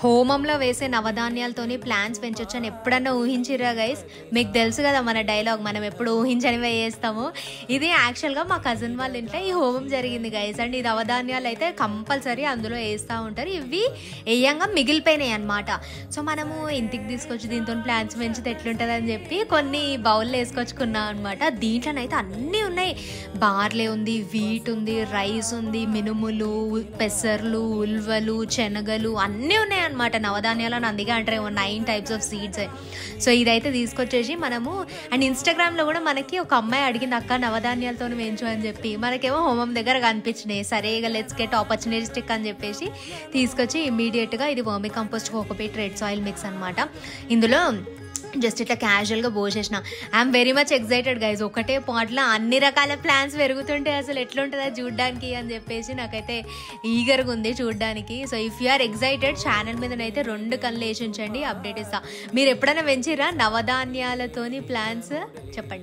హోమంలో వేసే నవధాన్యాలతోని ప్లాంట్స్ పెంచొచ్చని ఎప్పుడన్నా ఊహించిరా గైస్? మీకు తెలుసు కదా మన డైలాగ్, మనం ఎప్పుడు ఊహించనివే చేస్తాము. ఇది యాక్చువల్గా మా కజిన్ వాళ్ళ ఇంట్లో ఈ హోమం జరిగింది గైస్. అండ్ ఈ నవధాన్యాలు అయితే కంపల్సరీ అందులో వేస్తూ ఉంటారు. ఇవి వేయంగా మిగిలిపోయినాయి అనమాట. సో మనము ఇంటికి తీసుకొచ్చి దీంతో ప్లాంట్స్ పెంచితే ఎట్లుంటుంది అని చెప్పి కొన్ని బౌల్లో వేసుకొచ్చుకున్నాం అనమాట. దీంట్లోనైతే అన్నీ ఉన్నాయి. బార్లే ఉంది, వీట్ ఉంది, రైస్ ఉంది, మినుములు, పెసర్లు, ఉల్వలు, శనగలు అన్నీ ఉన్నాయి అనమాట. నవధాన్యాలను అందుకే అంటారు 9 types of seeds. సో ఇదైతే తీసుకొచ్చేసి మనము, అండ్ ఇన్స్టాగ్రామ్లో కూడా మనకి ఒక అమ్మాయి అడిగింది, అక్క నవధాన్యాలతో వేయించు అని చెప్పి. మనకేమో హోమం దగ్గర కనిపించినాయి. సరే ఇక లెట్స్ గెట్ ఆపర్చునిస్టిక్ అని చెప్పేసి తీసుకొచ్చి ఇమీడియట్గా ఇది vermicompost cocopeat red soil mix అనమాట. ఇందులో జస్ట్ ఇట్లా క్యాజువల్గా పోసేసిన. I'm very much excited guys. ఒకటే పాట్లో అన్ని రకాల ప్లాన్స్ పెరుగుతుంటే అసలు ఎట్లుంటుందో చూడడానికి అని చెప్పేసి నాకైతే ఈగర్గా ఉంది చూడడానికి. So if you are excited, channel మీదనైతే 2 కళ్ళు వేసి ఉంచండి, అప్డేట్ ఇస్తా. మీరు ఎప్పుడైనా పెంచిరా నవధాన్యాలతోని ప్లాన్స్? చెప్పండి.